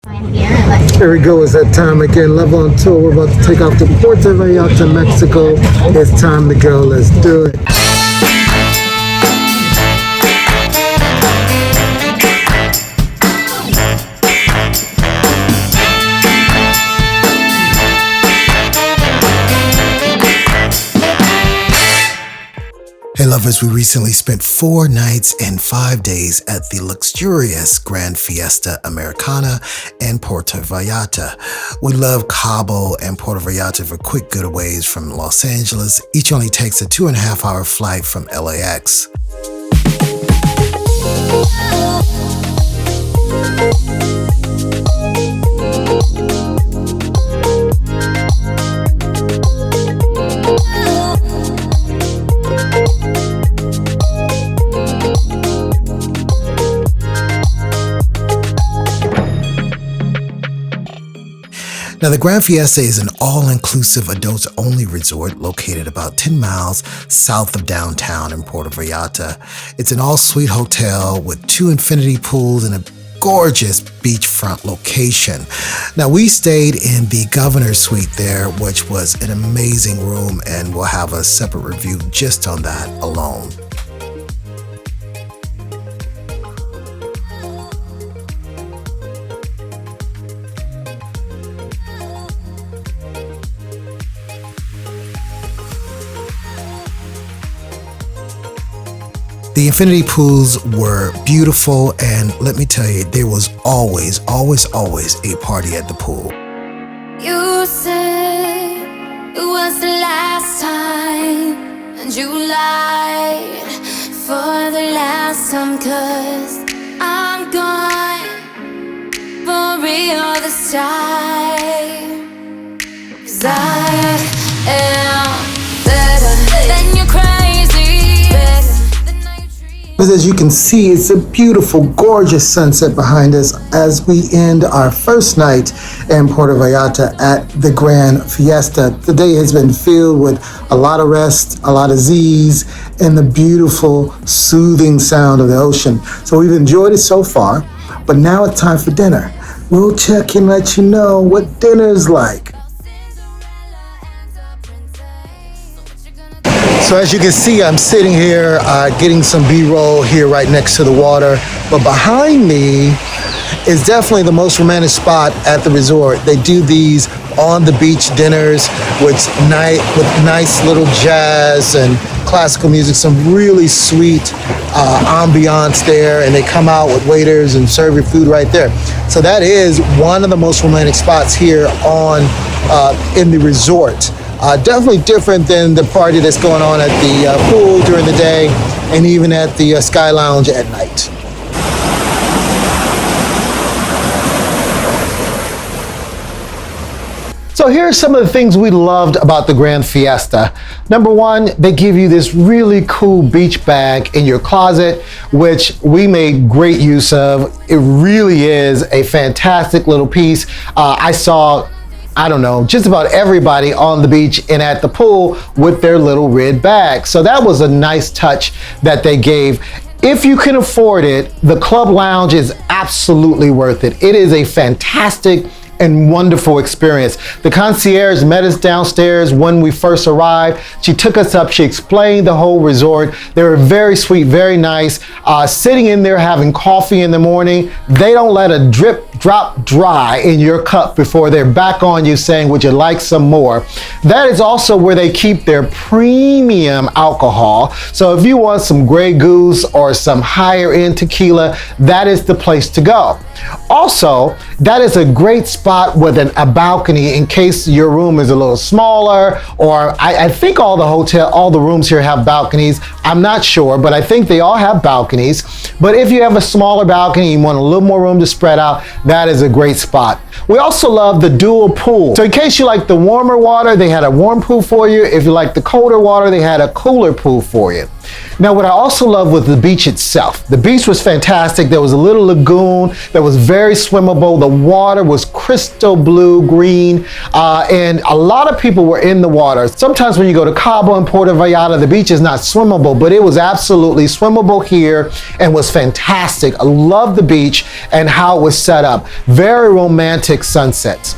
Here we go, it's that time again. Love on tour. We're about to take off to Puerto Vallarta, Mexico. It's time to go. Let's do it. Hey lovers, we recently spent 4 nights and 5 days at the luxurious Grand Fiesta Americana in Puerto Vallarta. We love Cabo and Puerto Vallarta for quick getaways from Los Angeles. Each only takes a 2.5-hour flight from LAX. Now, the Grand Fiesta is an all-inclusive adults-only resort located about 10 miles south of downtown in Puerto Vallarta. It's an all-suite hotel with 2 infinity pools and a gorgeous beachfront location. Now, we stayed in the Governor's Suite there, which was an amazing room, and we'll have a separate review just on that alone. The infinity pools were beautiful, and let me tell you, there was always a party at the pool. You said it was the last time, and you lied for the last time, 'cause I'm gone for real this time, 'cause I am better than you're crazy. But as you can see, it's a beautiful, gorgeous sunset behind us as we end our first night in Puerto Vallarta at the Grand Fiesta. The day has been filled with a lot of rest, a lot of Z's, and the beautiful, soothing sound of the ocean. So we've enjoyed it so far, but now it's time for dinner. We'll check and let you know what dinner's like. So as you can see, I'm sitting here getting some B-roll here right next to the water. But behind me is definitely the most romantic spot at the resort. They do these on the beach dinners with nice little jazz and classical music, some really sweet ambiance there. And they come out with waiters and serve your food right there. So that is one of the most romantic spots here in the resort. Definitely different than the party that's going on at the pool during the day and even at the Sky Lounge at night. So here are some of the things we loved about the Grand Fiesta. Number one, they give you this really cool beach bag in your closet, which we made great use of. It really is a fantastic little piece. I saw just about everybody on the beach and at the pool with their little red bag. So that was a nice touch that they gave. If you can afford it, the club lounge is absolutely worth it. It is a fantastic and wonderful experience. The concierge met us downstairs when we first arrived. She took us up, she explained the whole resort. They were very sweet, very nice. Sitting in there having coffee in the morning, they don't let a drop dry in your cup before they're back on you saying, would you like some more? That is also where they keep their premium alcohol. So if you want some Grey Goose or some higher end tequila, that is the place to go. Also, that is a great spot with a balcony in case your room is a little smaller, or I think all the rooms here have balconies. I'm not sure, but I think they all have balconies. But if you have a smaller balcony, you want a little more room to spread out, that is a great spot. We also love the dual pool. So in case you like the warmer water, they had a warm pool for you. If you like the colder water, they had a cooler pool for you. Now, what I also love was the beach itself. The beach was fantastic. There was a little lagoon that was very swimmable. The water was crystal blue green, and a lot of people were in the water. Sometimes when you go to Cabo and Puerto Vallarta, the beach is not swimmable, but it was absolutely swimmable here and was fantastic. I love the beach and how it was set up. Very romantic sunsets.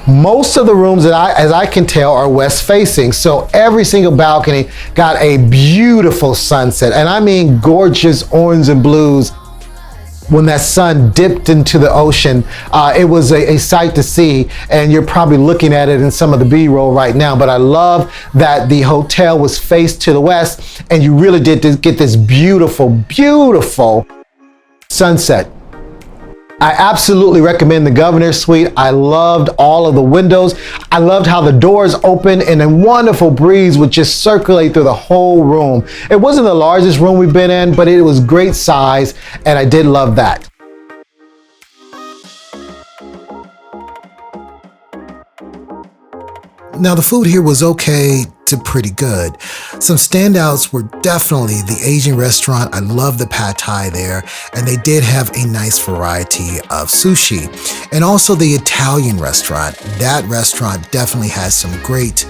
Most of the rooms that as I can tell, are west facing. So every single balcony got a beautiful sunset. And I mean gorgeous orange and blues. When that sun dipped into the ocean, it was a sight to see. And you're probably looking at it in some of the B-roll right now. But I love that the hotel was faced to the west and you really did get this beautiful, beautiful sunset. I absolutely recommend the Governor's Suite. I loved all of the windows. I loved how the doors opened and a wonderful breeze would just circulate through the whole room. It wasn't the largest room we've been in, but it was great size, and I did love that. Now, the food here was okay to pretty good. Some standouts were definitely the Asian restaurant. I love the pad thai there, and they did have a nice variety of sushi. And also the Italian restaurant. That restaurant definitely has some great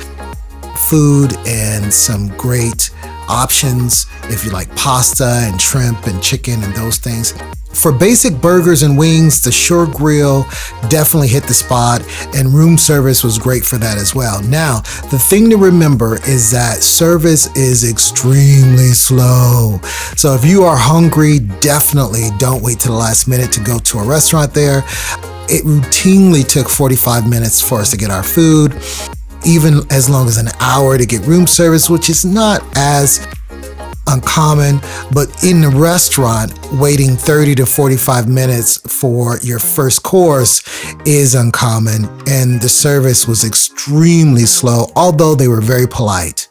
food and some great options if you like pasta and shrimp and chicken and those things. For basic burgers and wings, the Shore Grill definitely hit the spot, and room service was great for that as well. Now, the thing to remember is that service is extremely slow. So if you are hungry, definitely don't wait till the last minute to go to a restaurant there. It routinely took 45 minutes for us to get our food, even as long as an hour to get room service, which is not as uncommon, but in the restaurant, waiting 30 to 45 minutes for your first course is uncommon, and the service was extremely slow, although they were very polite.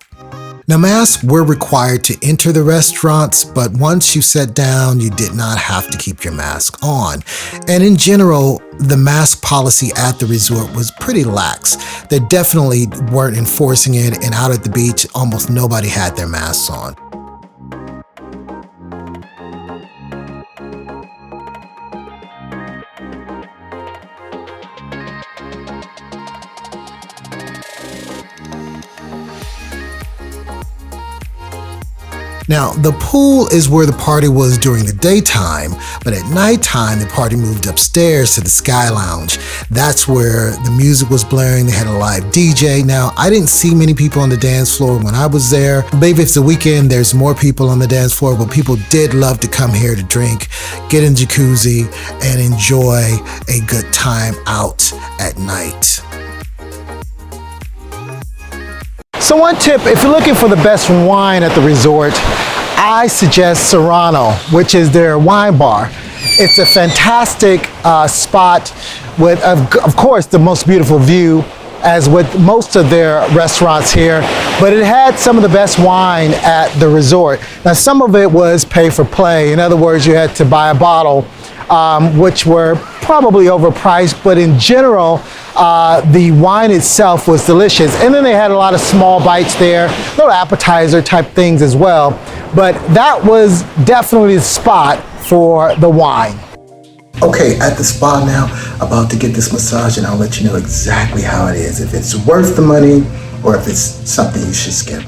Now, masks were required to enter the restaurants, but once you sat down, you did not have to keep your mask on. And in general, the mask policy at the resort was pretty lax. They definitely weren't enforcing it, and out at the beach, almost nobody had their masks on. Now, the pool is where the party was during the daytime, but at nighttime, the party moved upstairs to the Sky Lounge. That's where the music was blaring. They had a live DJ. Now, I didn't see many people on the dance floor when I was there. Maybe if it's the weekend, there's more people on the dance floor, but people did love to come here to drink, get in jacuzzi, and enjoy a good time out at night. So one tip, if you're looking for the best wine at the resort, I suggest Serrano, which is their wine bar. It's a fantastic spot with, of course, the most beautiful view, as with most of their restaurants here, but it had some of the best wine at the resort. Now, some of it was pay for play. In other words, you had to buy a bottle, which were probably overpriced, but in general, the wine itself was delicious. And then they had a lot of small bites there, little appetizer type things as well. But that was definitely the spot for the wine. Okay, at the spa now, about to get this massage, and I'll let you know exactly how it is, if it's worth the money or if it's something you should skip.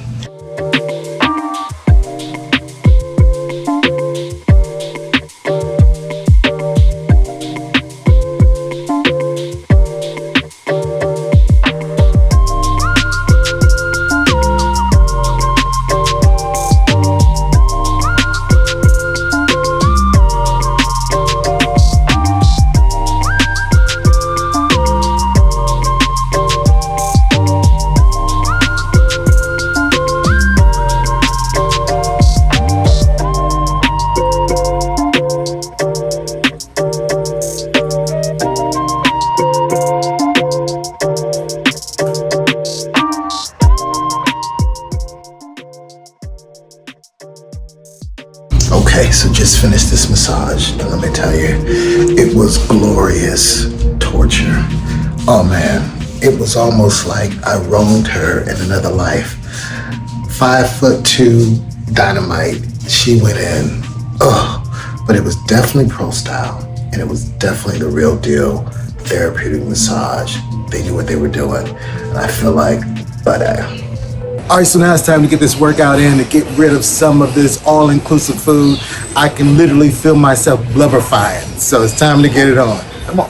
Okay, so just finished this massage, and let me tell you, it was glorious torture. Oh man, it was almost like I wronged her in another life. 5'2" dynamite. She went in. Ugh. But it was definitely pro style, and it was definitely the real deal. Therapeutic massage. They knew what they were doing, and I feel like, all right, so now it's time to get this workout in, to get rid of some of this all-inclusive food. I can literally feel myself blubberfying, so it's time to get it on. Come on.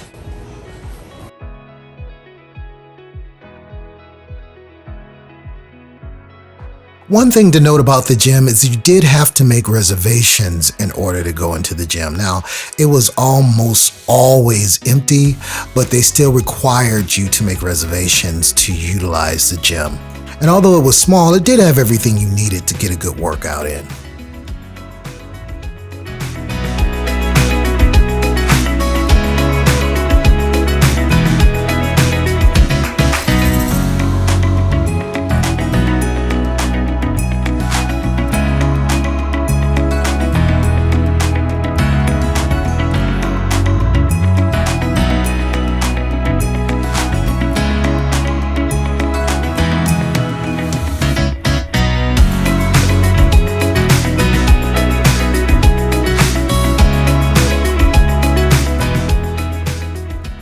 One thing to note about the gym is you did have to make reservations in order to go into the gym. Now, it was almost always empty, but they still required you to make reservations to utilize the gym. And although it was small, it did have everything you needed to get a good workout in.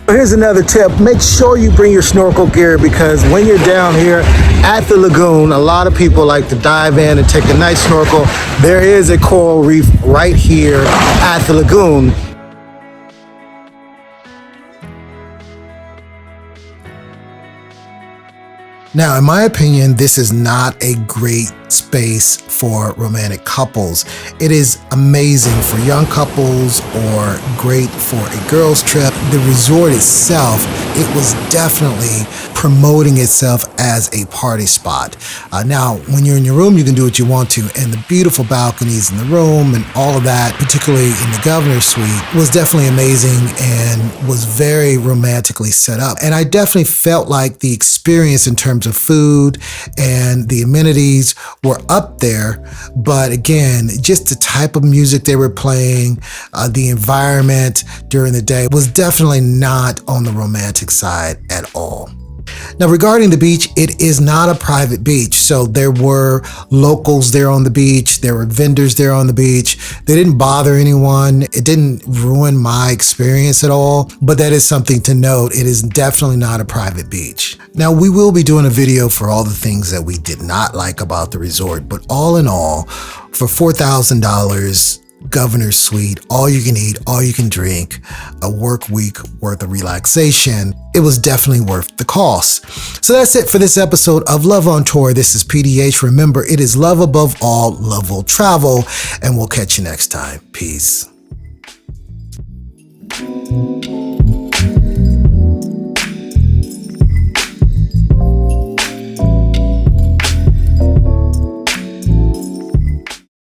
Here's another tip. Make sure you bring your snorkel gear, because when you're down here at the lagoon, a lot of people like to dive in and take a nice snorkel. There is a coral reef right here at the lagoon. Now, in my opinion, this is not a great space for romantic couples. It is amazing for young couples or great for a girls' trip. The resort itself, it was definitely promoting itself as a party spot. Now, when you're in your room, you can do what you want to, and the beautiful balconies in the room and all of that, particularly in the governor's suite, was definitely amazing and was very romantically set up. And I definitely felt like the experience in terms of food and the amenities were up there, but again, just the type of music they were playing, the environment during the day was definitely not on the romantic side at all. Now, regarding the beach, it is not a private beach. So there were locals there on the beach. There were vendors there on the beach. They didn't bother anyone. It didn't ruin my experience at all, but that is something to note. It is definitely not a private beach. Now, we will be doing a video for all the things that we did not like about the resort, but all in all, for $4,000, governor's suite, all you can eat, all you can drink, a work week worth of relaxation, it was definitely worth the cost. So that's it for this episode of Love on Tour. This is PDH. Remember, it is love above all, love will travel, and we'll catch you next time. Peace.